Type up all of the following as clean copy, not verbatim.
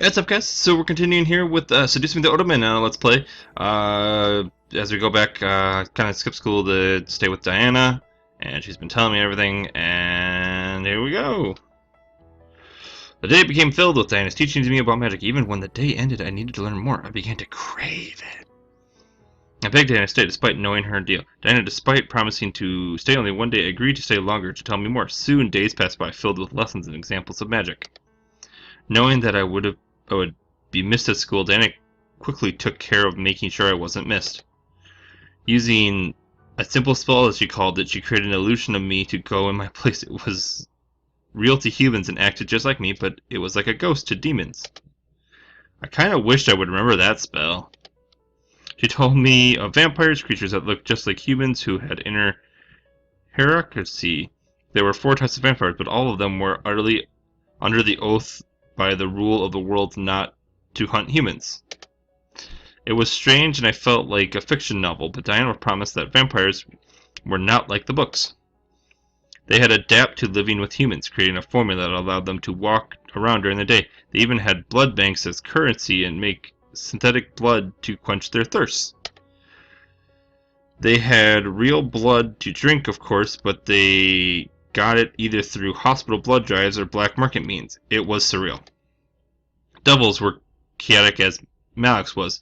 What's up, guys? So we're continuing here with Seduce Me the Otome now. Let's play. As we go back, kind of skip school to stay with Diana, and she's been telling me everything, and here we go. The day became filled with Diana's teaching to me about magic. Even when the day ended, I needed to learn more. I began to crave it. I begged Diana to stay despite knowing her deal. Diana, despite promising to stay only one day, agreed to stay longer to tell me more. Soon, days passed by filled with lessons and examples of magic. Knowing that I would be missed at school, Diana quickly took care of making sure I wasn't missed. Using a simple spell, as she called it, she created an illusion of me to go in my place. It was real to humans and acted just like me, but it was like a ghost to demons. I kind of wished I would remember that spell. She told me of vampires, creatures that looked just like humans who had inner hierarchy. There were 4 types of vampires, but all of them were utterly under the oath by the rule of the world not to hunt humans. It was strange and I felt like a fiction novel, but Diana promised that vampires were not like the books. They had adapted to living with humans, creating a formula that allowed them to walk around during the day. They even had blood banks as currency and make synthetic blood to quench their thirst. They had real blood to drink, of course, but they got it either through hospital blood drives or black market means. It was surreal. Devils were chaotic as Malix was,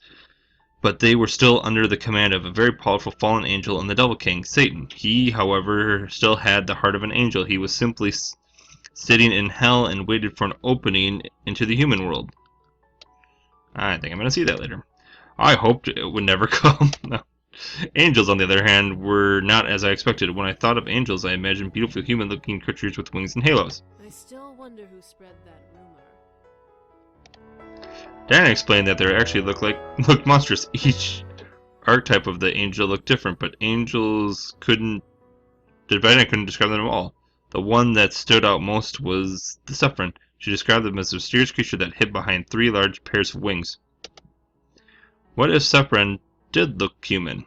but they were still under the command of a very powerful fallen angel and the Devil King, Satan. He, however, still had the heart of an angel. He was simply sitting in hell and waited for an opening into the human world. I think I'm going to see that later. I hoped it would never come. No. Angels, on the other hand, were not as I expected. When I thought of angels, I imagined beautiful human-looking creatures with wings and halos. I still wonder who spread that rumor. Diana explained that they actually looked monstrous. Each archetype of the angel looked different, but angels Diana couldn't describe them at all. The one that stood out most was the Sephiron. She described them as a mysterious creature that hid behind 3 large pairs of wings. What if Sephiron did look human?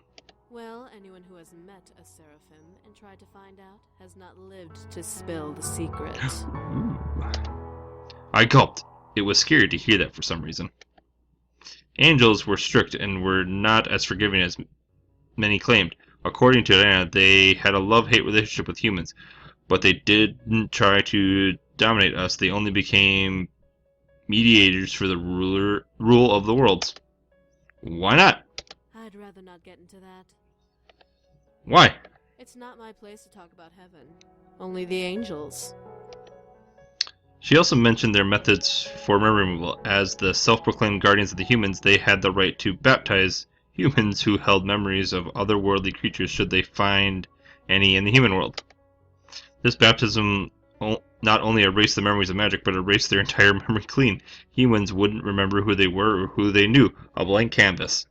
Well, anyone who has met a seraphim and tried to find out has not lived to spill the secret. I gulped. It was scary to hear that for some reason. Angels were strict and were not as forgiving as many claimed. According to Diana, they had a love-hate relationship with humans, but they didn't try to dominate us. They only became mediators for the rule of the worlds. Why not? I'd rather not get into that. Why? It's not my place to talk about heaven. Only the angels. She also mentioned their methods for memory removal. As the self-proclaimed guardians of the humans, they had the right to baptize humans who held memories of otherworldly creatures should they find any in the human world. This baptism not only erased the memories of magic, but erased their entire memory clean. Humans wouldn't remember who they were or who they knew. A blank canvas.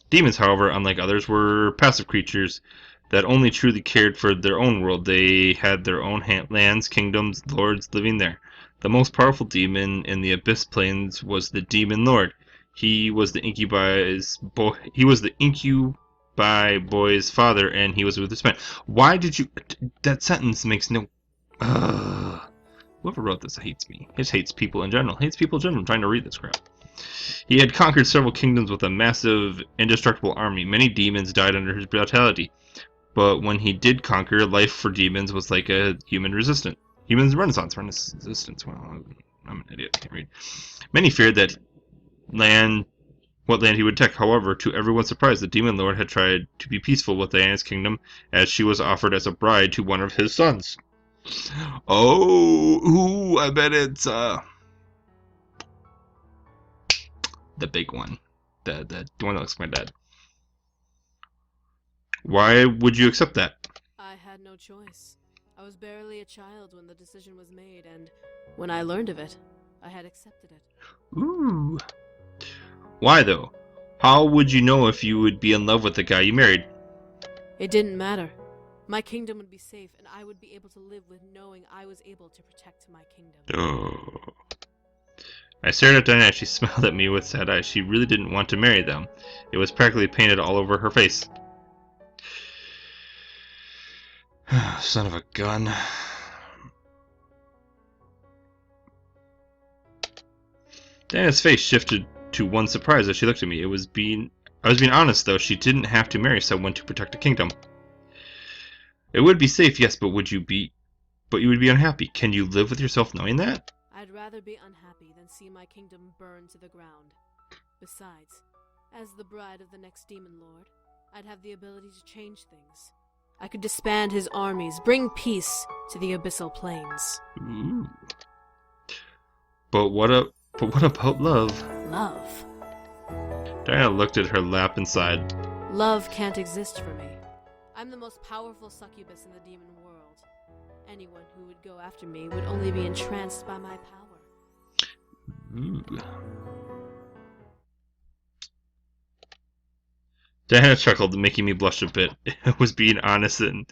Demons, however, unlike others, were passive creatures that only truly cared for their own world. They had their own lands, kingdoms, lords living there. The most powerful demon in the Abyss Plains was the Demon Lord. He was the incubi boy's father, and he was with his man. Why did you? That sentence makes no. Whoever wrote this hates me. He hates people in general. Hates people in general. I'm trying to read this crap. He had conquered several kingdoms with a massive, indestructible army. Many demons died under his brutality. But when he did conquer, life for demons was like a human renaissance. Well, I'm an idiot. I can't read. Many feared that what land he would take. However, to everyone's surprise, the Demon Lord had tried to be peaceful with Diana's kingdom, as she was offered as a bride to one of his sons. Oh, I bet it's the big one, the one that looks like my dad. Why would you accept that? I had no choice. I was barely a child when the decision was made, and when I learned of it, I had accepted it. Ooh. Why though? How would you know if you would be in love with the guy you married? It didn't matter. My kingdom would be safe, and I would be able to live with knowing I was able to protect my kingdom. Oh. I stared at Diana as she smiled at me with sad eyes. She really didn't want to marry them. It was practically painted all over her face. Son of a gun. Diana's face shifted to one surprise as she looked at me. I was being honest, though. She didn't have to marry someone to protect a kingdom. It would be safe, yes, but you would be unhappy. Can you live with yourself knowing that? I'd rather be unhappy than see my kingdom burn to the ground. Besides, as the bride of the next demon lord, I'd have the ability to change things. I could disband his armies, bring peace to the abyssal plains. Ooh. But what about love? Love? Diana looked at her lap and sighed. Love can't exist for me. I'm the most powerful succubus in the demon world. Anyone who would go after me would only be entranced by my power. Ooh. Diana chuckled, making me blush a bit. I was being honest, and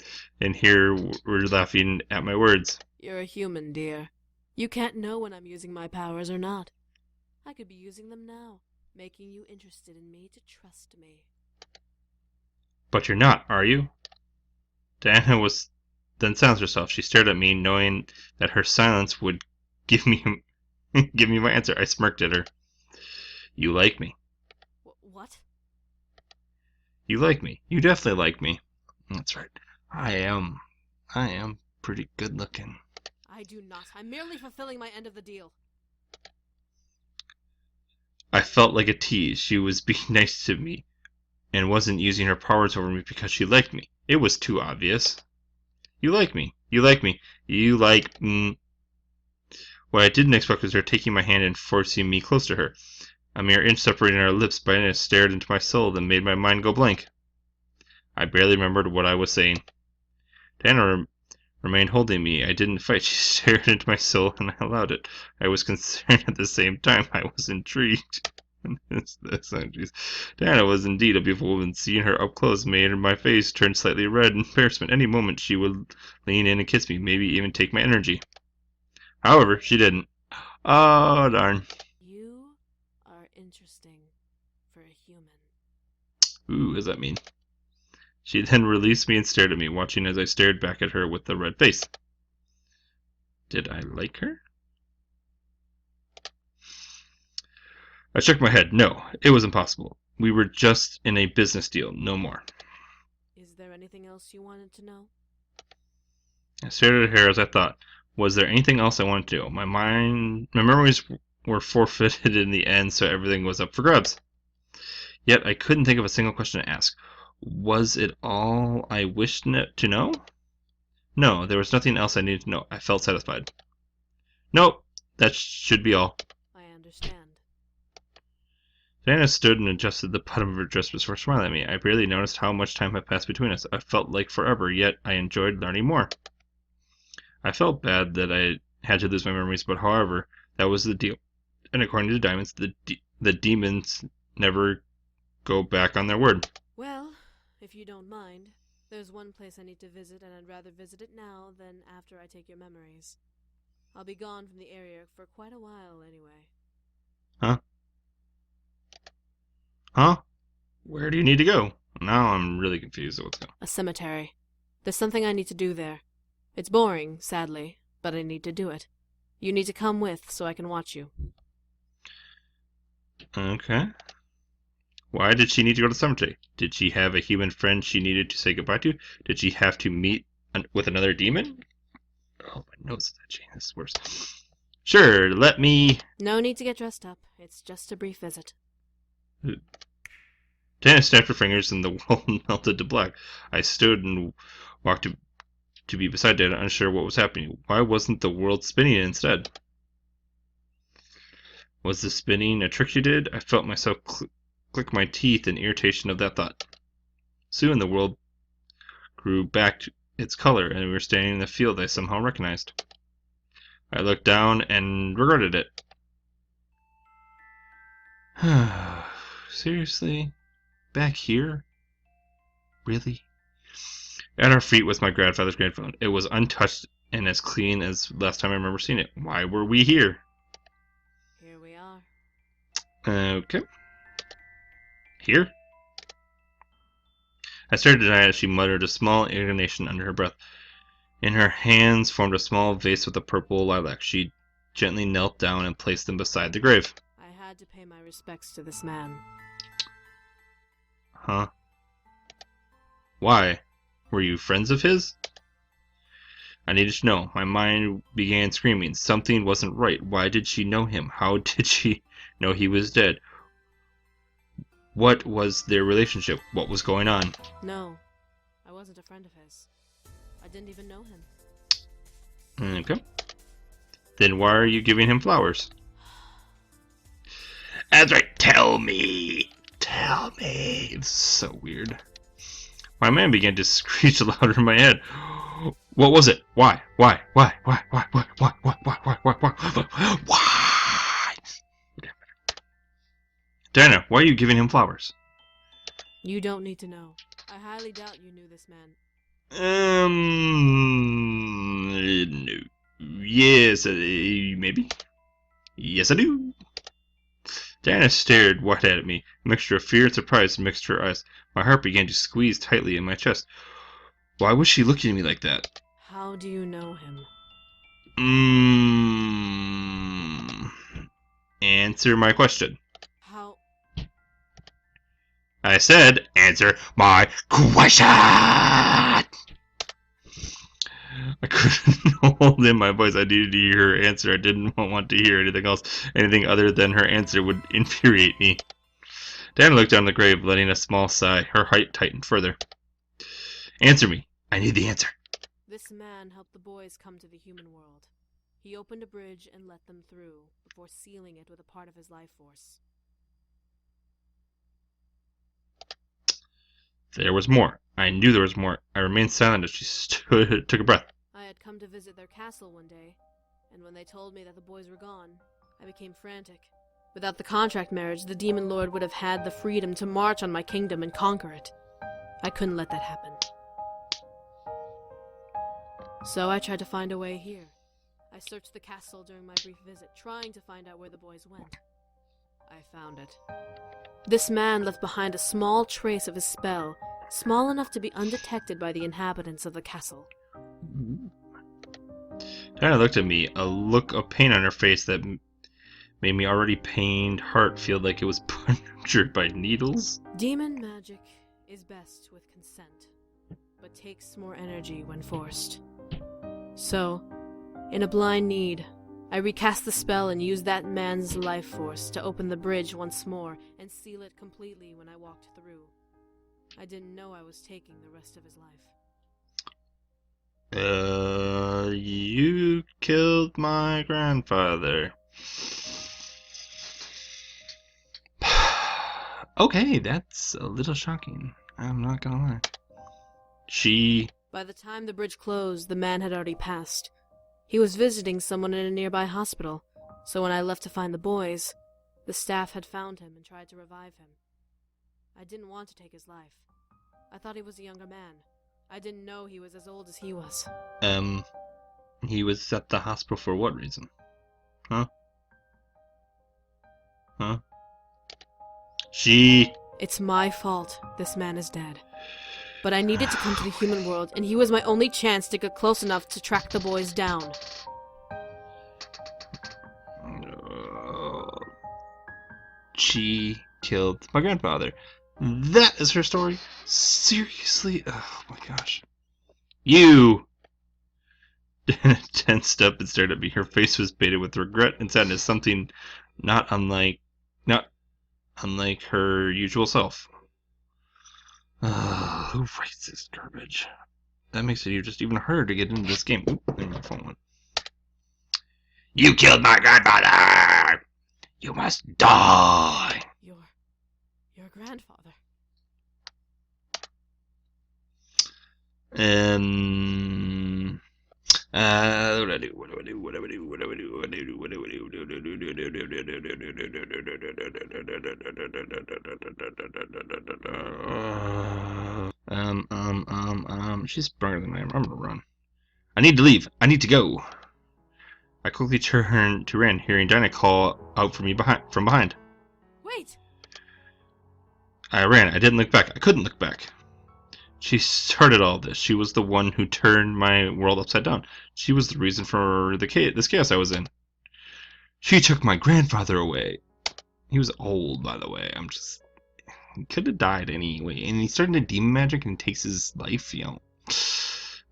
here we're laughing at my words. You're a human, dear. You can't know when I'm using my powers or not. I could be using them now, making you interested in me to trust me. But you're not, are you? Diana then silenced herself. She stared at me, knowing that her silence would give me my answer. I smirked at her. You like me. What? You like me. You definitely like me. That's right. I am pretty good looking. I do not. I'm merely fulfilling my end of the deal. I felt like a tease. She was being nice to me and wasn't using her powers over me because she liked me. It was too obvious. You like me. You like me. You like... What I didn't expect was her taking my hand and forcing me close to her. A mere inch separating our lips, Diana stared into my soul that made my mind go blank. I barely remembered what I was saying. Diana remained holding me. I didn't fight. She stared into my soul, and I allowed it. I was concerned at the same time. I was intrigued. Diana was indeed a beautiful woman. Seeing her up close made my face turn slightly red in embarrassment. Any moment she would lean in and kiss me, maybe even take my energy. However, she didn't. Oh, darn. You are interesting for a human. Ooh, what does that mean? She then released me and stared at me, watching as I stared back at her with the red face. Did I like her? I shook my head. No, it was impossible. We were just in a business deal, no more. Is there anything else you wanted to know? I stared at her as I thought. Was there anything else I wanted to do? My memories were forfeited in the end, so everything was up for grabs. Yet I couldn't think of a single question to ask. Was it all I wished to know? No, there was nothing else I needed to know. I felt satisfied. Nope, that should be all. I understand. Diana stood and adjusted the bottom of her dress before smiling at me. I barely noticed how much time had passed between us. I felt like forever, yet I enjoyed learning more. I felt bad that I had to lose my memories, but however, that was the deal. And according to Diamonds, the demons never go back on their word. Well, if you don't mind, there's one place I need to visit, and I'd rather visit it now than after I take your memories. I'll be gone from the area for quite a while anyway. Huh? Huh? Where do you need to go? Now I'm really confused at what's going on. A cemetery. There's something I need to do there. It's boring, sadly, but I need to do it. You need to come with so I can watch you. Okay. Why did she need to go to the cemetery? Did she have a human friend she needed to say goodbye to? Did she have to meet with another demon? Oh, my nose is itchy. This is worse. Sure, let me... No need to get dressed up. It's just a brief visit. Diana snapped her fingers and the world melted to black. I stood and walked to be beside Diana, unsure what was happening. Why wasn't the world spinning instead? Was the spinning a trick she did? I felt myself click my teeth in irritation of that thought. Soon the world grew back to its color, and we were standing in a field I somehow recognized. I looked down and regretted it. Seriously? Back here? Really? At our feet was my grandfather's gramophone. It was untouched and as clean as last time I remember seeing it. Why were we here? Here we are. Okay. Here? I stared at Diana as she muttered a small indignation under her breath. In her hands formed a small vase with a purple lilac. She gently knelt down and placed them beside the grave. I had to pay my respects to this man. Huh? Why? Were you friends of his? I needed to know. My mind began screaming. Something wasn't right. Why did she know him? How did she know he was dead? What was their relationship? What was going on? No, I wasn't a friend of his. I didn't even know him. Okay. Then why are you giving him flowers? That's right. Tell me. Tell me. It's so weird. My mind began to screech louder in my head. What was it? Why? Why? Why? Why? Why? Why? Why? Why? Why? Why? Why? Why? Why? Diana, why are you giving him flowers? You don't need to know. I highly doubt you knew this man. No. Yes, maybe. Yes, I do. Diana stared wide-eyed at me. A mixture of fear and surprise mixed her eyes. My heart began to squeeze tightly in my chest. Why was she looking at me like that? How do you know him? Answer my question. How? I said, answer my question! I couldn't hold in my voice. I needed to hear her answer. I didn't want to hear anything else. Anything other than her answer would infuriate me. Diana looked down the grave, letting a small sigh. Her heart tightened further. Answer me. I need the answer. This man helped the boys come to the human world. He opened a bridge and let them through, before sealing it with a part of his life force. There was more. I knew there was more. I remained silent as she took a breath. I had come to visit their castle one day, and when they told me that the boys were gone, I became frantic. Without the contract marriage, the Demon Lord would have had the freedom to march on my kingdom and conquer it. I couldn't let that happen. So I tried to find a way here. I searched the castle during my brief visit, trying to find out where the boys went. I found it. This man left behind a small trace of his spell, small enough to be undetected by the inhabitants of the castle. Diana looked at me, a look of pain on her face that made my already pained heart feel like it was punctured by needles. Demon magic is best with consent, but takes more energy when forced. So, in a blind need, I recast the spell and used that man's life force to open the bridge once more and seal it completely when I walked through. I didn't know I was taking the rest of his life. You killed my grandfather. Okay, that's a little shocking. I'm not gonna lie. By the time the bridge closed, the man had already passed. He was visiting someone in a nearby hospital, so when I left to find the boys, the staff had found him and tried to revive him. I didn't want to take his life. I thought he was a younger man. I didn't know he was as old as he was. He was at the hospital for what reason? Huh? It's my fault this man is dead. But I needed to come to the human world, and he was my only chance to get close enough to track the boys down. She killed my grandfather. That is her story? Seriously? Oh my gosh. You! Dana tensed up and stared at me. Her face was painted with regret and sadness, something not unlike her usual self. Who writes this garbage? That makes it just even harder to get into this game. Oop, there my phone went. You killed my grandfather! You must die! Your grandfather. What do I do? She's stronger than I am. I'm gonna run. I need to leave. I need to go. I quickly turned to Ren, hearing Dinah call out for me from behind. Wait! I ran. I didn't look back. I couldn't look back. She started all this. She was the one who turned my world upside down. She was the reason for this chaos I was in. She took my grandfather away. He was old, by the way. He could have died anyway. And he's starting to demon magic and takes his life, you know.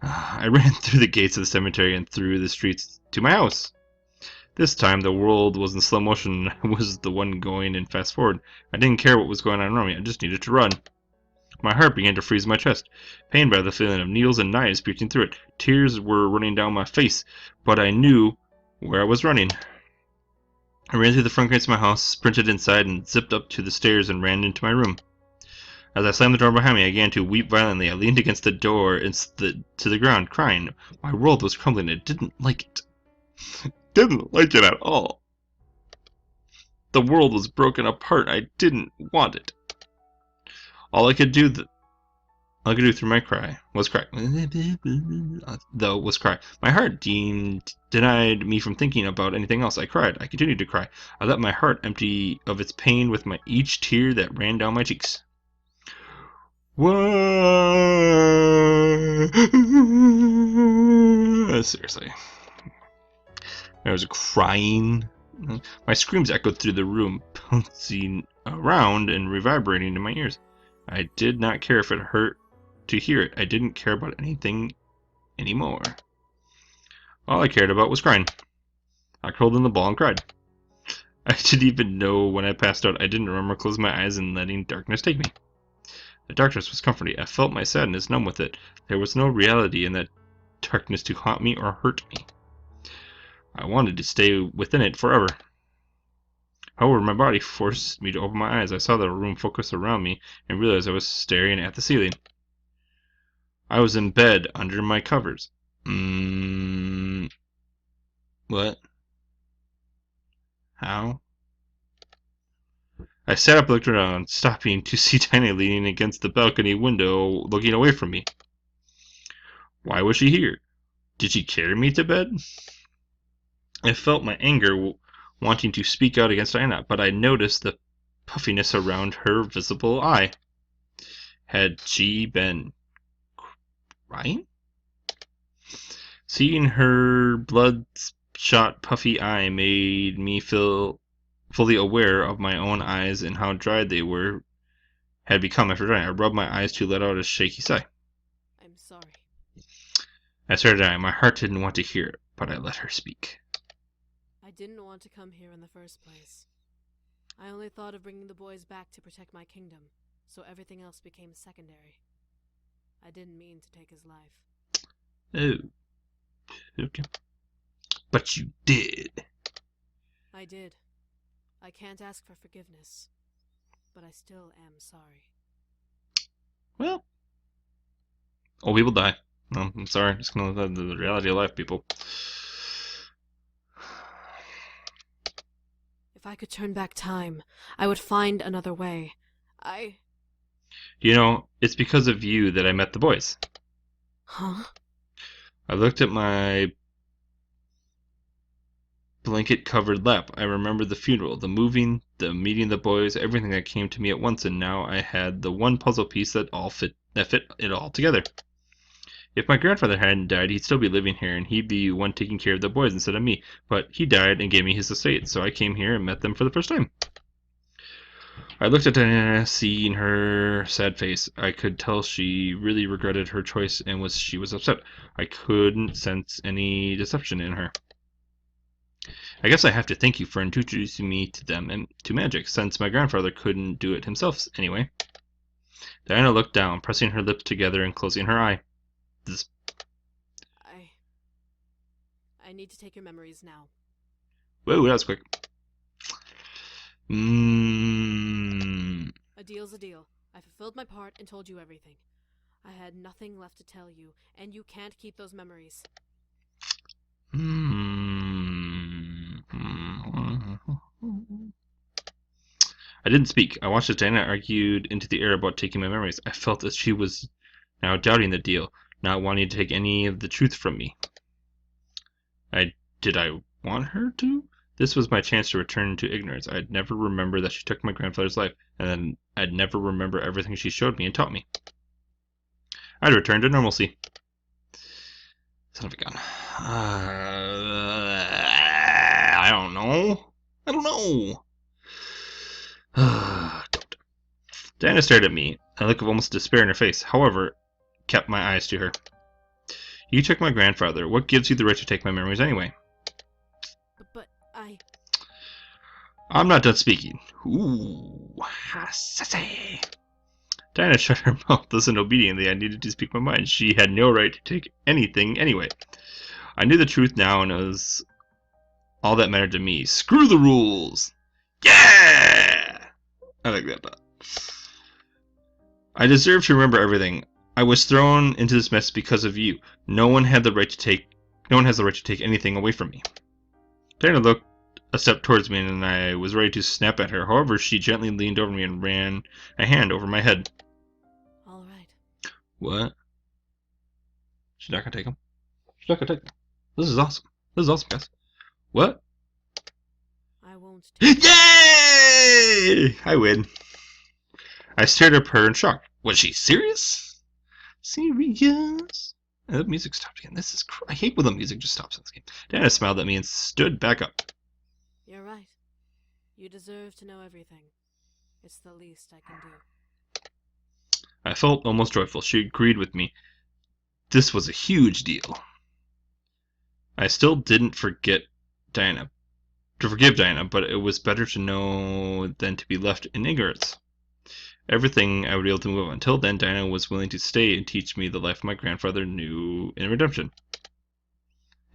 I ran through the gates of the cemetery and through the streets to my house. This time, the world was in slow motion. I was the one going in fast forward. I didn't care what was going on around me. I just needed to run. My heart began to freeze in my chest, pained by the feeling of needles and knives piercing through it. Tears were running down my face, but I knew where I was running. I ran through the front gates of my house, sprinted inside, and zipped up to the stairs and ran into my room. As I slammed the door behind me, I began to weep violently. I leaned against the door and slid to the ground, crying. My world was crumbling. I didn't like it. Didn't like it at all. The world was broken apart. I didn't want it. All I could do through my cry was cry. Was cry. My heart denied me from thinking about anything else. I cried. I continued to cry. I let my heart empty of its pain with each tear that ran down my cheeks. Seriously. I was crying. My screams echoed through the room, bouncing around and reverberating in my ears. I did not care if it hurt to hear it. I didn't care about anything anymore. All I cared about was crying. I curled in the ball and cried. I didn't even know when I passed out. I didn't remember closing my eyes and letting darkness take me. The darkness was comforting. I felt my sadness numb with it. There was no reality in that darkness to haunt me or hurt me. I wanted to stay within it forever. However, my body forced me to open my eyes. I saw the room focus around me and realized I was staring at the ceiling. I was in bed under my covers. What? How? I sat up and looked around, stopping to see Diana leaning against the balcony window, looking away from me. Why was she here? Did she carry me to bed? I felt my anger wanting to speak out against Diana, but I noticed the puffiness around her visible eye. Had she been crying? Seeing her bloodshot, puffy eye made me feel fully aware of my own eyes and how dry they had become after drying. I rubbed my eyes to let out a shaky sigh. I'm sorry. I started dying. My heart didn't want to hear it, but I let her speak. I didn't want to come here in the first place. I only thought of bringing the boys back to protect my kingdom, so everything else became secondary. I didn't mean to take his life. Oh, okay. But you did. I did. I can't ask for forgiveness, but I still am sorry. Well, old people die. No, I'm sorry. Just gonna live the reality of life, people. If I could turn back time, I would find another way. You know, it's because of you that I met the boys. Huh? I looked at my blanket-covered lap. I remembered the funeral, the moving, the meeting the boys, everything that came to me at once, and now I had the one puzzle piece that fit it all together. If my grandfather hadn't died, he'd still be living here, and he'd be one taking care of the boys instead of me. But he died and gave me his estate, so I came here and met them for the first time. I looked at Diana, seeing her sad face. I could tell she really regretted her choice and she was upset. I couldn't sense any deception in her. I guess I have to thank you for introducing me to them and to magic, since my grandfather couldn't do it himself anyway. Diana looked down, pressing her lips together and closing her eye. I need to take your memories now. Whoa, that was quick. A deal's a deal. I fulfilled my part and told you everything. I had nothing left to tell you, and you can't keep those memories. I didn't speak. I watched as Diana argued into the air about taking my memories. I felt that she was now doubting the deal, not wanting to take any of the truth from me. Did I want her to? This was my chance to return to ignorance. I'd never remember that she took my grandfather's life, and then I'd never remember everything she showed me and taught me. I'd return to normalcy. Son of a gun. I don't know. Don't. Diana stared at me, a look of almost despair in her face. However, kept my eyes to her. You took my grandfather. What gives you the right to take my memories anyway? But I'm not done speaking. Ooh, sassy. Diana shut her mouth. Listen obediently. I needed to speak my mind. She had no right to take anything anyway. I knew the truth now, and it was all that mattered to me. Screw the rules. Yeah! I like that. I deserve to remember everything. I was thrown into this mess because of you. No one has the right to take anything away from me. Diana looked a step towards me, and I was ready to snap at her. However, she gently leaned over me and ran a hand over my head. all right. What? She's not gonna take him? She's not gonna take him. This is awesome. This is awesome, guys. What? I won't. Yay! I win. I stared at her in shock. Was she serious? Serious? And the music stopped again. This is I hate when the music just stops in this game. Diana smiled at me and stood back up. You're right. You deserve to know everything. It's the least I can do. I felt almost joyful. She agreed with me. This was a huge deal. I still didn't forgive Diana, but it was better to know than to be left in ignorance. Everything I would be able to move on. Until then, Diana was willing to stay and teach me the life my grandfather knew in redemption.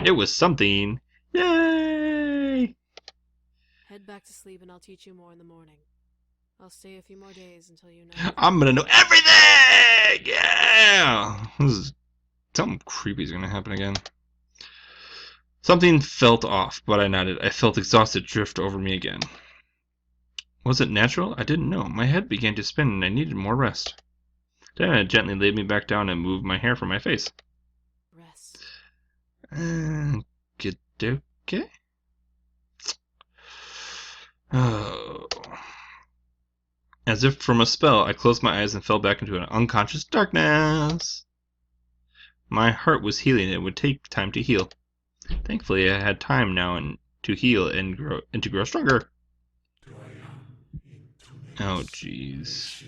It was something. Yay! Head back to sleep and I'll teach you more in the morning. I'll stay a few more days until you know. I'm gonna know everything! Yeah! Something creepy is gonna happen again. Something felt off, but I nodded. I felt exhausted drift over me again. Was it natural? I didn't know. My head began to spin and I needed more rest. Diana gently laid me back down and moved my hair from my face. Rest. Get okay? Oh. As if from a spell, I closed my eyes and fell back into an unconscious darkness. My heart was healing. It would take time to heal. Thankfully, I had time now to heal and to grow stronger. Oh, jeez.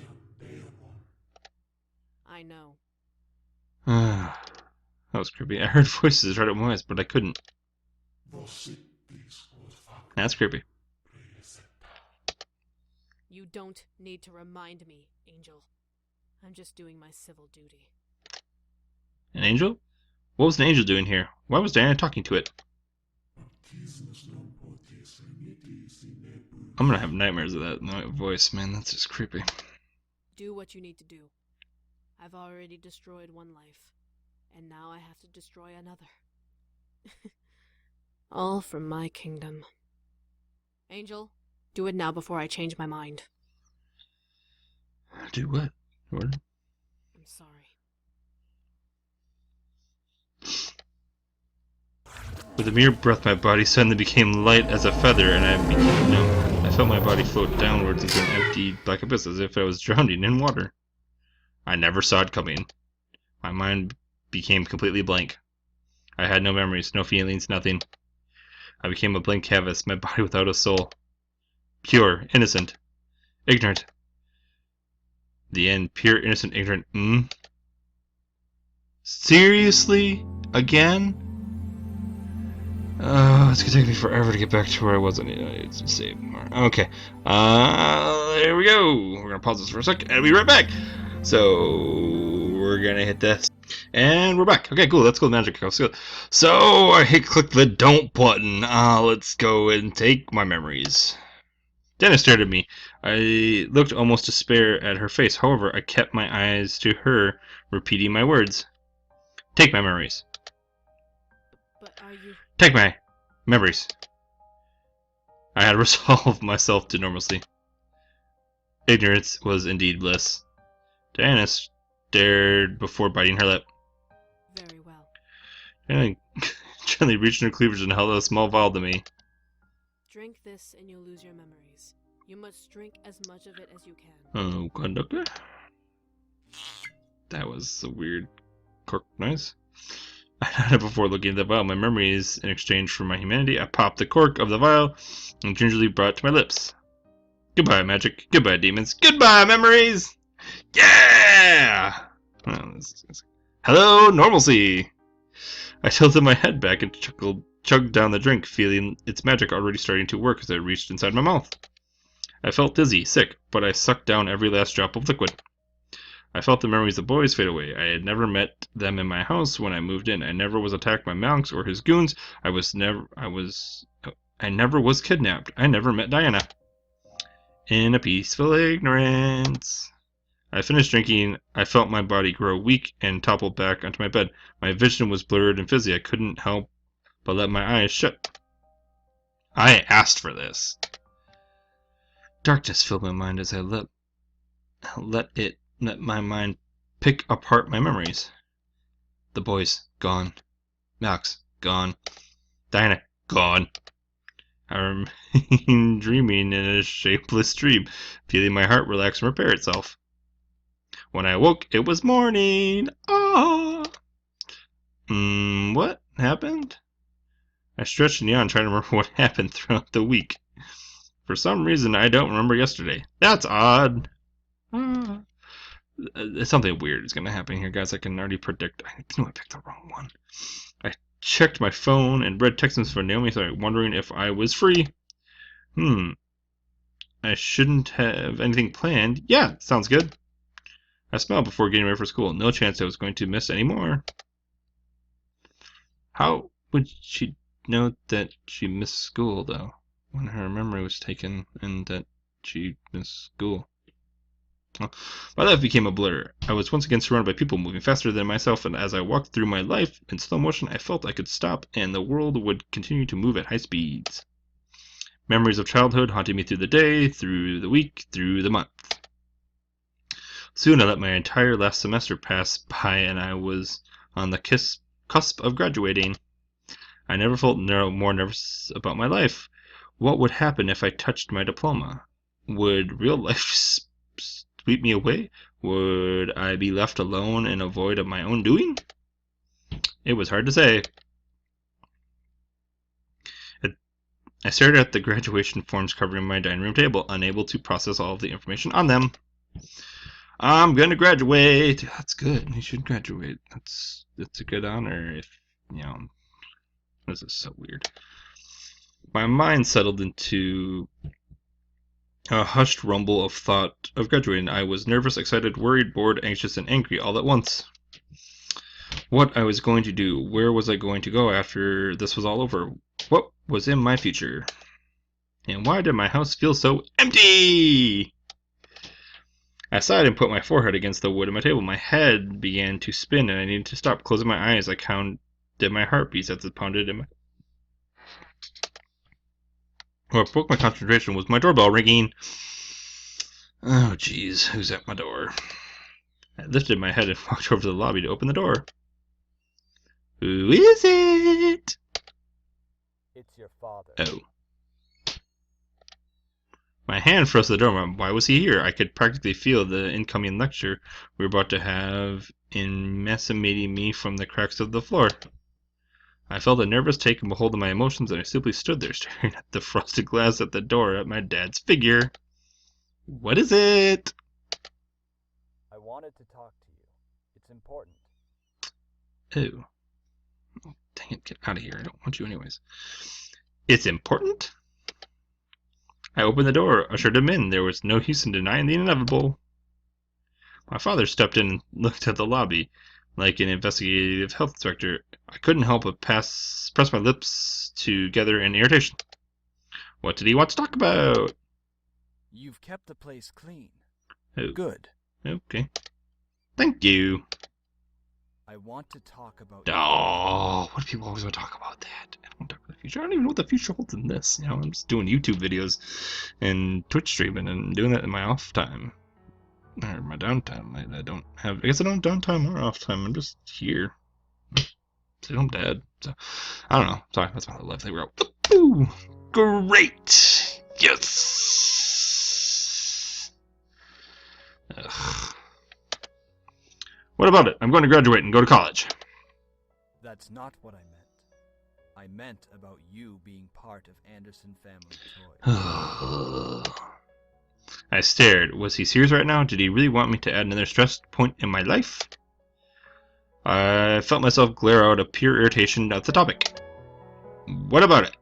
I know. That was creepy. I heard voices right at my eyes, but I couldn't. That's creepy. You don't need to remind me, Angel. I'm just doing my civil duty. An angel? What was an angel doing here? Why was Diana talking to it? I'm gonna have nightmares of that voice, man. That's just creepy. Do what you need to do. I've already destroyed one life, and now I have to destroy another. All from my kingdom. Angel, do it now before I change my mind. Do what? What? I'm sorry. With a mere breath, my body suddenly became light as a feather, and I became numb. I felt my body float downwards into an empty black abyss, as if I was drowning in water. I never saw it coming. My mind became completely blank. I had no memories, no feelings, nothing. I became a blank canvas, my body without a soul. Pure, innocent, ignorant. The end, pure, innocent, ignorant. Seriously? Again? It's gonna take me forever to get back to where I was. I need to save more. Okay. There we go. We're gonna pause this for a sec and be right back. So we're gonna hit this. And we're back. Okay, cool. Let's go magic. Let's go. So I hit click the don't button. Let's go and take my memories. Dana stared at me. I looked almost despair at her face. However, I kept my eyes to her, repeating my words. Take my memories. But are you... Take my memories. I had resolved myself to normalcy. Ignorance was indeed bliss. Diana stared before biting her lip. Very well. Diana gently reached in her cleavage and held out a small vial to me. Drink this and you'll lose your memories. You must drink as much of it as you can. Oh, conductor? That was a weird cork noise. I nodded before looking at the vial. My memories in exchange for my humanity. I popped the cork of the vial and gingerly brought it to my lips. Goodbye, magic. Goodbye, demons. Goodbye, memories! Yeah! Hello, normalcy! I tilted my head back and chugged down the drink, feeling its magic already starting to work as it reached inside my mouth. I felt dizzy, sick, but I sucked down every last drop of liquid. I felt the memories of the boys fade away. I had never met them in my house when I moved in. I never was attacked by monks or his goons. I never was kidnapped. I never met Diana. In a peaceful ignorance. I finished drinking. I felt my body grow weak and toppled back onto my bed. My vision was blurred and fizzy. I couldn't help but let my eyes shut. I asked for this. Darkness filled my mind as I let my mind pick apart my memories. The boys, gone. Max, gone. Diana, gone. I remained dreaming in a shapeless dream, feeling my heart relax and repair itself. When I awoke, it was morning. Ah! What happened? I stretched and yawned, trying to remember what happened throughout the week. For some reason, I don't remember yesterday. That's odd. Something weird is going to happen here, guys. I can already predict. I think I picked the wrong one. I checked my phone and read text messages from Naomi, wondering if I was free. I shouldn't have anything planned. Yeah, sounds good. I smiled before getting ready for school. No chance I was going to miss any more. How would she know that she missed school, though, when her memory was taken and that she missed school? Well, my life became a blur. I was once again surrounded by people moving faster than myself, and as I walked through my life in slow motion, I felt I could stop and the world would continue to move at high speeds. Memories of childhood haunted me through the day, through the week, through the month. Soon I let my entire last semester pass by and I was on the cusp of graduating. I never felt more nervous about my life. What would happen if I touched my diploma? Would real life sweep me away? Would I be left alone in a void of my own doing? It was hard to say. I stared at the graduation forms covering my dining room table, unable to process all of the information on them. I'm gonna graduate. That's good. You should graduate. That's a good honor. If this is so weird. My mind settled into a hushed rumble of thought of graduating. I was nervous, excited, worried, bored, anxious, and angry all at once. What I was going to do, where was I going to go after this was all over? What was in my future? And why did my house feel so empty? I sighed and put my forehead against the wood of my table. My head began to spin and I needed to stop. Closing my eyes, I counted my heartbeats as it pounded in my... What broke my concentration was my doorbell ringing. Oh, jeez, who's at my door? I lifted my head and walked over to the lobby to open the door. Who is it? It's your father. Oh. My hand froze to the door. Why was he here? I could practically feel the incoming lecture we were about to have emancipating me from the cracks of the floor. I felt a nervous taking hold of my emotions, and I simply stood there staring at the frosted glass at the door at my dad's figure. What is it? I wanted to talk to you. It's important. Oh. Oh, dang it, get out of here. I don't want you anyways. It's important? I opened the door, ushered him in. There was no use in denying the inevitable. My father stepped in and looked at the lobby like an investigative health inspector. I couldn't help but press my lips together in irritation. What did he want to talk about? You've kept the place clean. Oh. Good. Okay. Thank you. I want to talk about... Oh, what do people always want to talk about that? I don't want to talk about the future. I don't even know what the future holds in this. I'm just doing YouTube videos and Twitch streaming and doing that in my off time. Or my downtime. I don't have... I guess I don't have downtime or off time. I'm just here. So I'm dead. So, I don't know. Sorry, that's my life. They were out. Ooh, great! Yes! Ugh. What about it? I'm going to graduate and go to college. That's not what I meant. I meant about you being part of Anderson Family Toys. I stared. Was he serious right now? Did he really want me to add another stress point in my life? I felt myself glare out of pure irritation at the topic. What about it?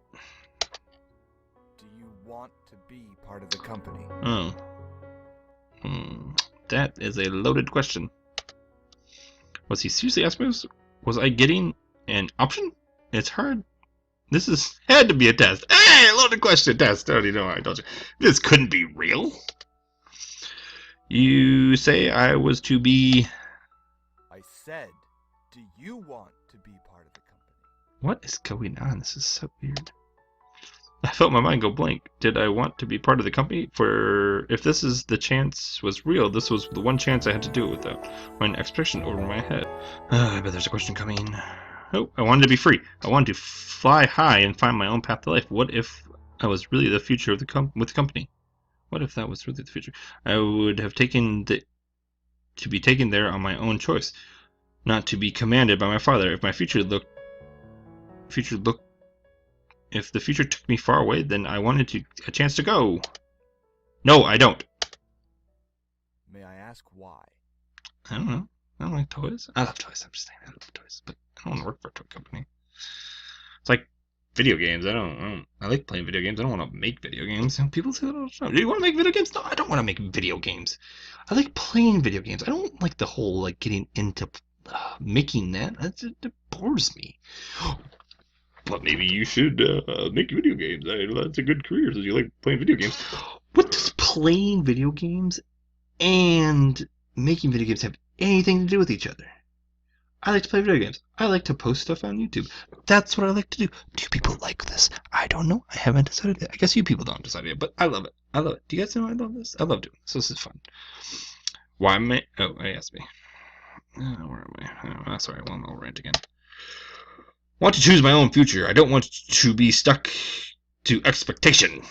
Do you want to be part of the company? Oh. That is a loaded question. Was he seriously asking me? Was I getting an option? It's hard. This had to be a test. Hey, loaded question test. I already know I told you. This couldn't be real. You say I was to be... I said, do you want to be part of the company? What is going on? This is so weird. I felt my mind go blank. Did I want to be part of the company? For if this is the chance was real, this was the one chance I had to do it without an expectation over my head. I bet there's a question coming. Oh, I wanted to be free. I wanted to fly high and find my own path to life. What if I was really the future of the company? What if that was really the future? I would have taken to be taken there on my own choice, not to be commanded by my father. If the future took me far away, then I wanted a chance to go. No, I don't. May I ask why? I don't know. I don't like toys. I love toys. I'm just saying I love toys, but I don't want to work for a toy company. It's like video games. I like playing video games. I don't want to make video games. People say, "Oh, do you want to make video games?" No, I don't want to make video games. I like playing video games. I don't like the whole like getting into making that. It bores me. But maybe you should make video games. That's a good career since you like playing video games. What does playing video games and making video games have anything to do with each other? I like to play video games. I like to post stuff on YouTube. That's what I like to do. Do people like this? I don't know. I haven't decided yet. I guess you people don't decide yet, but I love it. I love it. Do you guys know I love this? I love doing this. This is fun. Why am I... Oh, I asked me. Where am I? Sorry, well, I'll rant again. I want to choose my own future. I don't want to be stuck to expectation.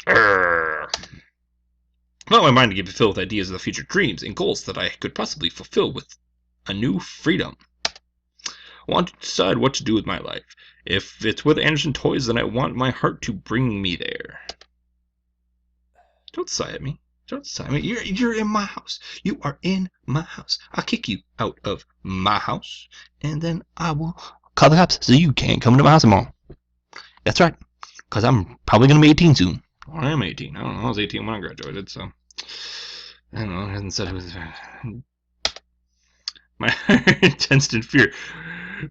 I want my mind to get filled with ideas of the future dreams and goals that I could possibly fulfill with a new freedom. I want to decide what to do with my life. If it's with Anderson Toys, then I want my heart to bring me there. Don't sigh at me. Don't sigh at me. You're in my house. You are in my house. I'll kick you out of my house, and then I will call the cops so you can't come to my house anymore. That's right, because I'm probably going to be 18 soon. Well, I am 18. I don't know. I was 18 when I graduated, so... I don't know. It hasn't said it was... My heart tensed in fear.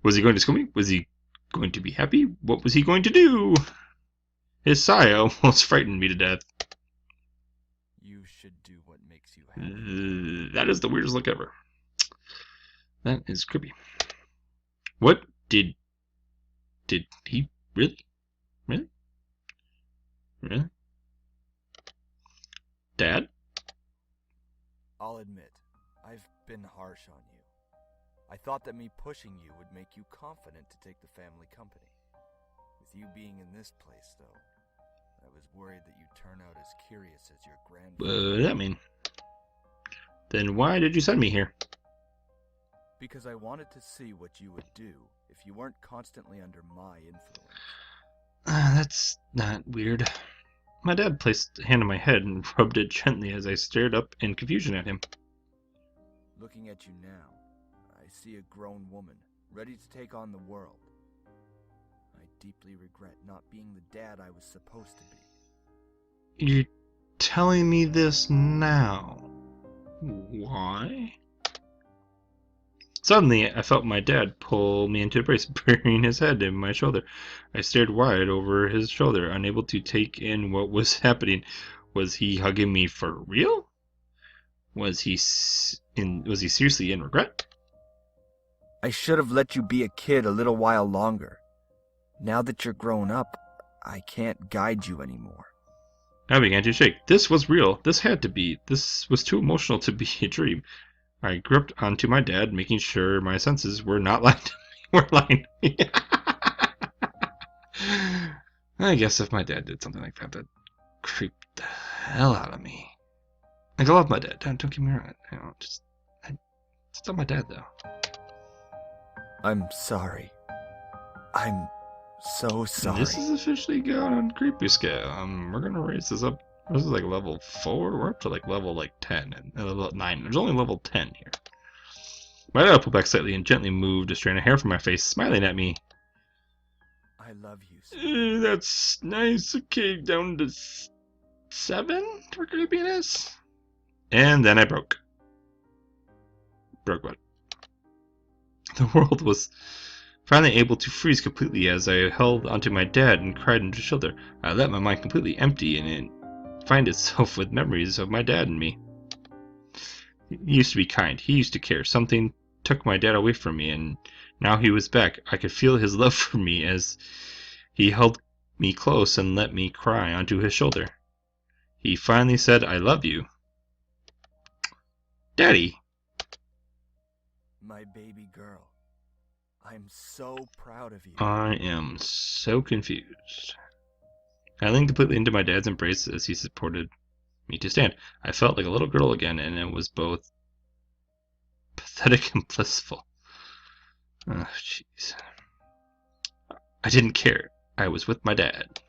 Was he going to school me? Was he going to be happy? What was he going to do? His sigh almost frightened me to death. You should do what makes you happy. That is the weirdest look ever. That is creepy. What did he really? Really? Dad? I'll admit, I've been harsh on you. I thought that me pushing you would make you confident to take the family company. With you being in this place, though, I was worried that you'd turn out as curious as your grandfather. What does that mean? Then why did you send me here? Because I wanted to see what you would do if you weren't constantly under my influence. That's not weird. My dad placed a hand on my head and rubbed it gently as I stared up in confusion at him. Looking at you now, I see a grown woman, ready to take on the world. I deeply regret not being the dad I was supposed to be. You're telling me this now? Why? Suddenly, I felt my dad pull me into embrace, burying his head in my shoulder. I stared wide over his shoulder, unable to take in what was happening. Was he hugging me for real? Was he seriously in regret? I should have let you be a kid a little while longer. Now that you're grown up, I can't guide you anymore. I began to shake. This was real. This had to be. This was too emotional to be a dream. I gripped onto my dad, making sure my senses were not lying to me. Were lying to me. I guess if my dad did something like that, that'd creep the hell out of me. Like, I love my dad. Don't get me wrong. You know, it's not my dad, though. I'm sorry. I'm so sorry. This is officially going on creepy scale. We're gonna raise this up This is like level 4. We're up to like level 10 and level 9. There's only level 10 here. My dad pulled back slightly and gently moved a strand of hair from my face, smiling at me. I love you, sweetie. That's nice. Okay, down to 7 for creepiness. And then I broke. Broke what? The world was finally able to freeze completely as I held onto my dad and cried into his shoulder. I let my mind completely empty and it find itself with memories of my dad and me. He used to be kind. He used to care. Something took my dad away from me, and now he was back. I could feel his love for me as he held me close and let me cry onto his shoulder. He finally said, "I love you." Daddy! My baby girl. I'm so proud of you. I am so confused. I leaned completely into my dad's embrace as he supported me to stand. I felt like a little girl again, and it was both pathetic and blissful. Oh, jeez. I didn't care. I was with my dad.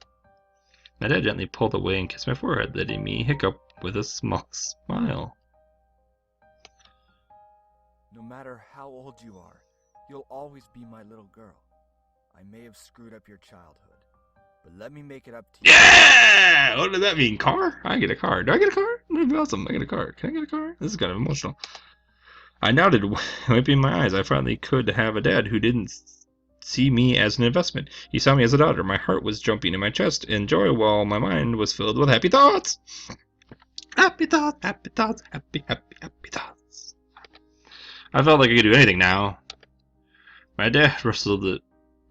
My dad gently pulled away and kissed my forehead, letting me hiccup with a small smile. No matter how old you are, you'll always be my little girl. I may have screwed up your childhood, but let me make it up to you. Yeah! What does that mean? Car? I get a car. Do I get a car? That'd be awesome. I get a car. Can I get a car? This is kind of emotional. I nodded, wiping my eyes. I finally could have a dad who didn't see me as an investment. He saw me as a daughter. My heart was jumping in my chest in joy while my mind was filled with happy thoughts. Happy thoughts, happy thoughts, happy thoughts. I felt like I could do anything now. My dad rustled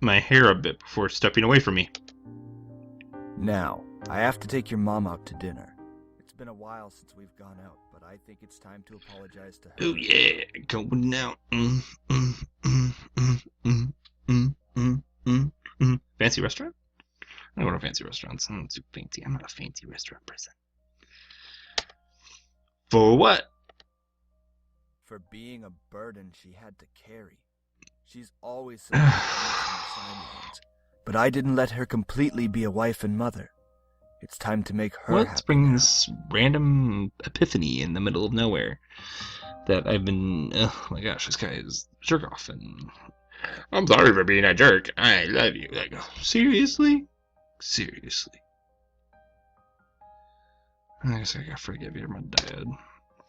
my hair a bit before stepping away from me. Now, I have to take your mom out to dinner. It's been a while since we've gone out, but I think it's time to apologize to her. Oh yeah, going out. Fancy restaurant? I don't go to fancy restaurants. I'm not too fancy. I'm not a fancy restaurant person. For what? For being a burden she had to carry. She's always supported me from the sidelines, but I didn't let her completely be a wife and mother. It's time to make her What's happy bringing now. this random epiphany in the middle of nowhere? That I've been... Oh my gosh, this guy is a jerk off and... I'm sorry for being a jerk. I love you. Like, seriously? Seriously. I guess I gotta forgive you, my dad.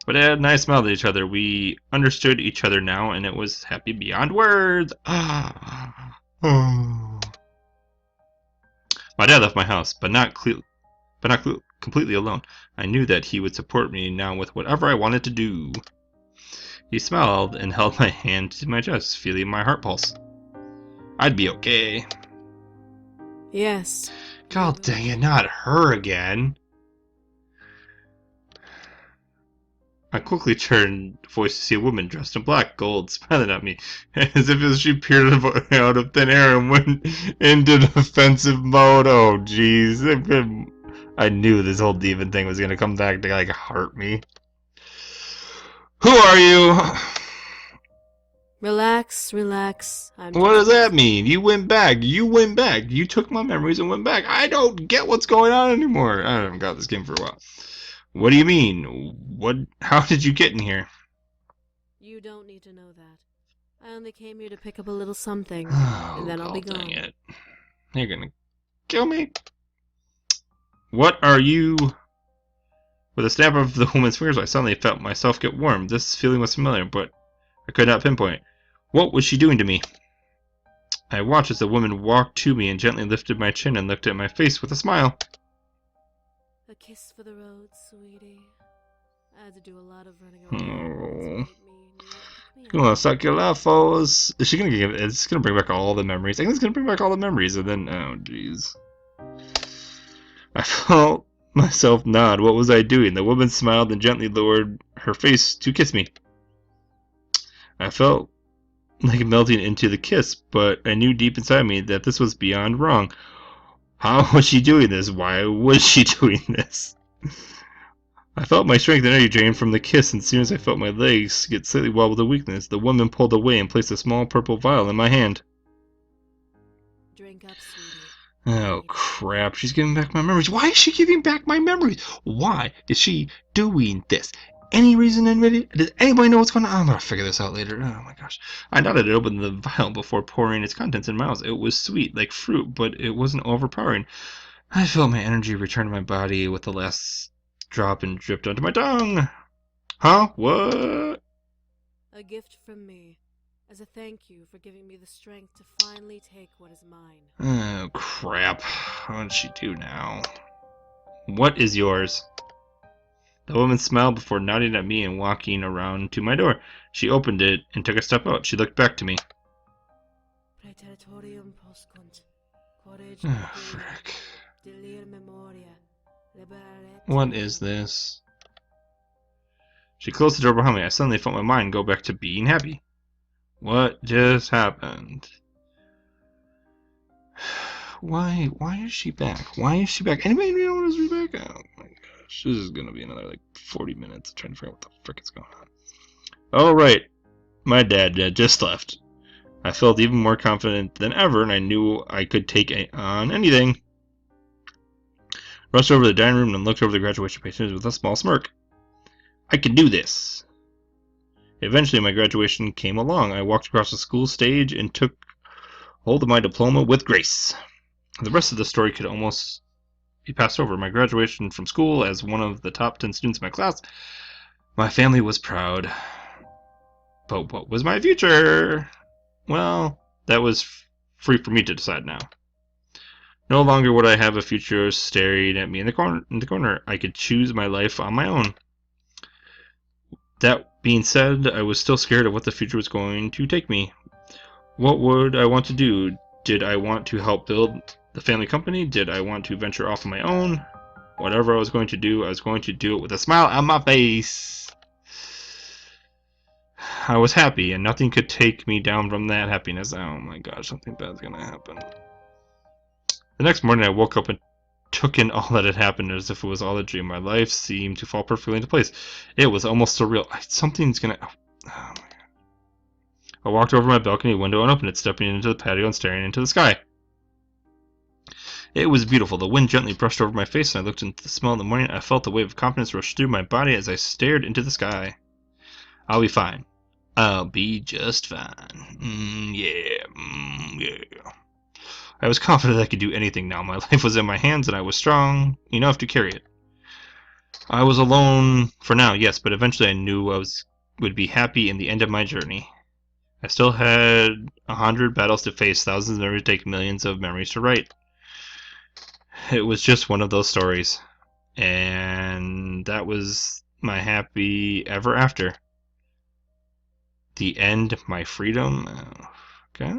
But Dad and I smiled at each other. We understood each other now, and it was happy beyond words. Ah. Oh. My dad left my house, but not completely alone. I knew that he would support me now with whatever I wanted to do. He smiled and held my hand to my chest, feeling my heart pulse. I'd be okay. Yes. God dang it, not her again. I quickly turned voice to see a woman dressed in black gold smiling at me, as if she peered out of thin air and went into defensive mode. Oh, jeez. I knew this whole demon thing was gonna come back to, like, hurt me. Who are you? Relax, relax. What does that mean? You went back. You went back. You took my memories and went back. I don't get what's going on anymore. I haven't got this game for a while. What do you mean? What? How did you get in here? You don't need to know that. I only came here to pick up a little something, Oh, and then I'll be God gone. dang it. You're gonna kill me? What are you? With a snap of the woman's fingers, I suddenly felt myself get warm. This feeling was familiar, but I could not pinpoint. What was she doing to me? I watched as the woman walked to me and gently lifted my chin and looked at my face with a smile. A kiss for the road, sweetie. I had to do a lot of running Oh. around. Come on, suck your love, foes. Is she gonna give it? It's gonna bring back all the memories. I think it's gonna bring back all the memories, and then, oh, jeez. I felt myself nod. What was I doing? The woman smiled and gently lowered her face to kiss me. I felt like melting into the kiss, but I knew deep inside me that this was beyond wrong. How was she doing this? Why was she doing this? I felt my strength and energy drain from the kiss, and as soon as I felt my legs get slightly wobbled with weakness, the woman pulled away and placed a small purple vial in my hand. Drink up, sweetie. Oh crap, she's giving back my memories. Why is she giving back my memories? Why is she doing this? Any reason in video? Does anybody know what's going on? I'm gonna figure this out later. Oh my gosh. I nodded and opened the vial before pouring its contents in my mouth. It was sweet, like fruit, but it wasn't overpowering. I felt my energy return to my body with the last drop and dripped onto my tongue. Huh? What? A gift from me, as a thank you for giving me the strength to finally take what is mine. Oh crap. What did she do now? What is yours? The woman smiled before nodding at me and walking around to my door. She opened it and took a step out. She looked back to me. Oh, frick. What is this? She closed the door behind me. I suddenly felt my mind go back to being happy. What just happened? Why is she back? Why is she back? Anybody know what is back? Oh my gosh, this is gonna be another like 40 minutes trying to figure out what the frick is going on. Alright, my dad just left. I felt even more confident than ever, and I knew I could take on anything. Rushed over to the dining room and looked over the graduation pictures with a small smirk. I can do this. Eventually, my graduation came along. I walked across the school stage and took hold of my diploma with grace. The rest of the story could almost be passed over. My graduation from school as one of the top 10 students in my class. My family was proud. But what was my future? Well, that was free for me to decide now. No longer would I have a future staring at me in the corner. I could choose my life on my own. That being said, I was still scared of what the future was going to take me. What would I want to do? Did I want to help build the family company? Did I want to venture off on my own? Whatever I was going to do it with a smile on my face. I was happy, and nothing could take me down from that happiness. Oh my gosh, something bad's gonna happen. The next morning, I woke up and took in all that had happened as if it was all a dream. My life seemed to fall perfectly into place. It was almost surreal. Something's gonna... Oh my god. I walked over my balcony window and opened it, stepping into the patio and staring into the sky. It was beautiful. The wind gently brushed over my face, and I looked into the smell of the morning. I felt a wave of confidence rush through my body as I stared into the sky. I'll be fine. I'll be just fine. Yeah. I was confident I could do anything now. My life was in my hands, and I was strong enough to carry it. I was alone for now, yes, but eventually I knew would be happy in the end of my journey. I still had 100 battles to face, thousands of memories to take, millions of memories to write. It was just one of those stories. And that was my happy ever after. The end, my freedom. Okay.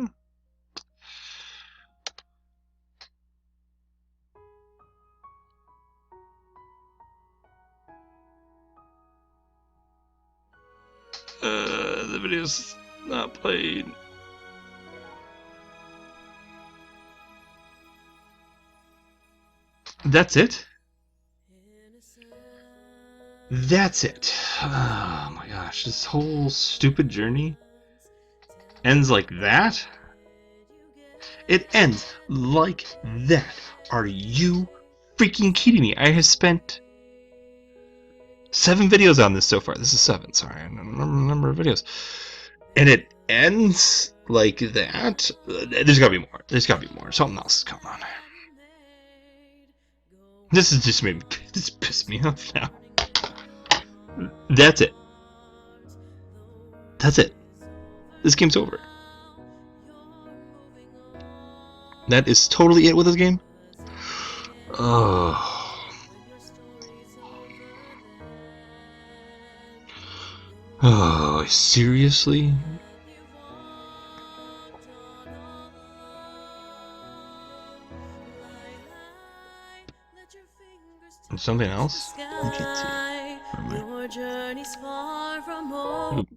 The video's not played. That's it? That's it. Oh my gosh, this whole stupid journey ends like that? It ends like that. Are you freaking kidding me? I have spent 7 videos on this so far. This is 7, sorry. I don't remember the number of videos. And it ends like that? There's gotta be more. There's gotta be more. Something else is going on. This is just made me... This pissed me off now. That's it. That's it. This game's over. That is totally it with this game? Oh... Oh, seriously? And something else? I can't see. Oop.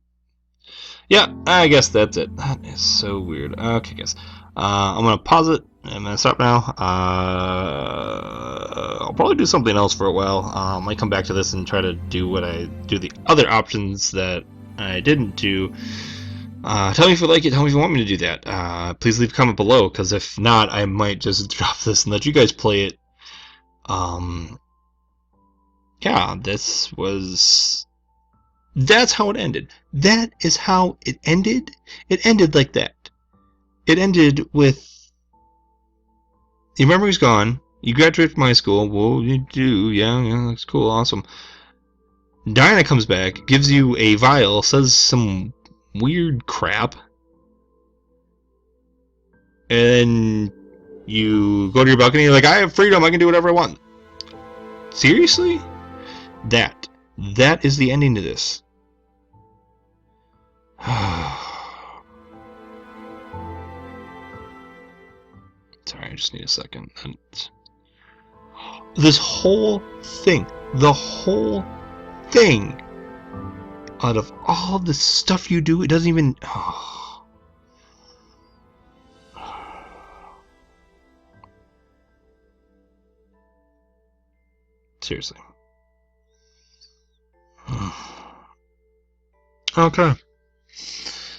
Yeah, I guess that's it. That is so weird. Okay, guys. I'm gonna pause it. I'm gonna stop now. I'll probably do something else for a while. I might come back to this and try to do what I do the other options that I didn't do. Tell me if you like it. Tell me if you want me to do that. Please leave a comment below, because if not, I might just drop this and let you guys play it. Yeah, this was... That's how it ended. That is how it ended. It ended like that. It ended with... Your memory's gone. You graduate from high school. Well, you do. Yeah, that's cool. Awesome. Diana comes back, gives you a vial, says some weird crap, and you go to your balcony, you're like, I have freedom, I can do whatever I want. Seriously? That is the ending to this. Sorry, I just need a second. This whole thing, the whole thing, out of all the stuff you do, it doesn't even... Seriously. Okay.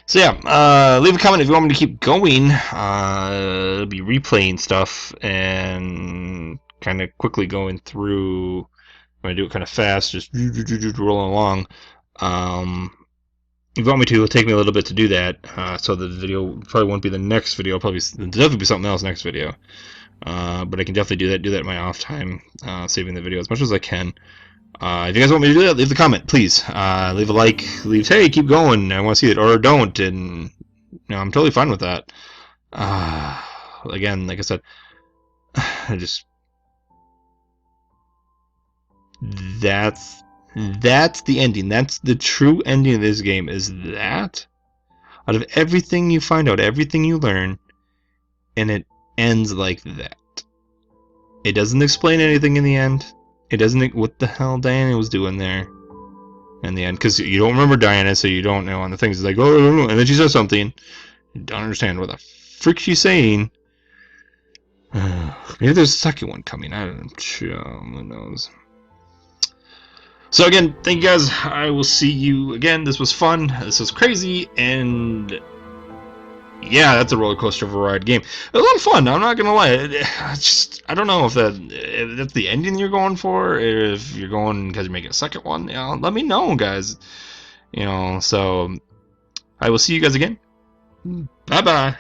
So yeah, leave a comment if you want me to keep going. I'll be replaying stuff and kind of quickly going through. I'm gonna do it kind of fast, just rolling along. If you want me to, it'll take me a little bit to do that. So the video probably won't be the next video. It'll definitely be something else next video. But I can definitely do that. Do that in my off time, saving the video as much as I can. If you guys want me to do that, leave a comment, please. Leave a like, hey, keep going, I want to see it, or don't, and I'm totally fine with that. Again, like I said, that's the ending. That's the true ending of this game, is that out of everything you find out, everything you learn, and it ends like that. It doesn't explain anything in the end. It doesn't... What the hell Diana was doing there in the end, because you don't remember Diana, so you don't know on the things. It's like, oh, I don't know. And then she says something. You don't understand what the frick she's saying. Maybe there's a second one coming. I don't know. Who knows? So again, thank you guys. I will see you again. This was fun. This was crazy, and yeah, that's a roller coaster of a ride game. A lot of fun. I'm not gonna lie. I don't know if that's the ending you're going for. If you're going because you're making a second one, let me know, guys. So I will see you guys again. Bye bye.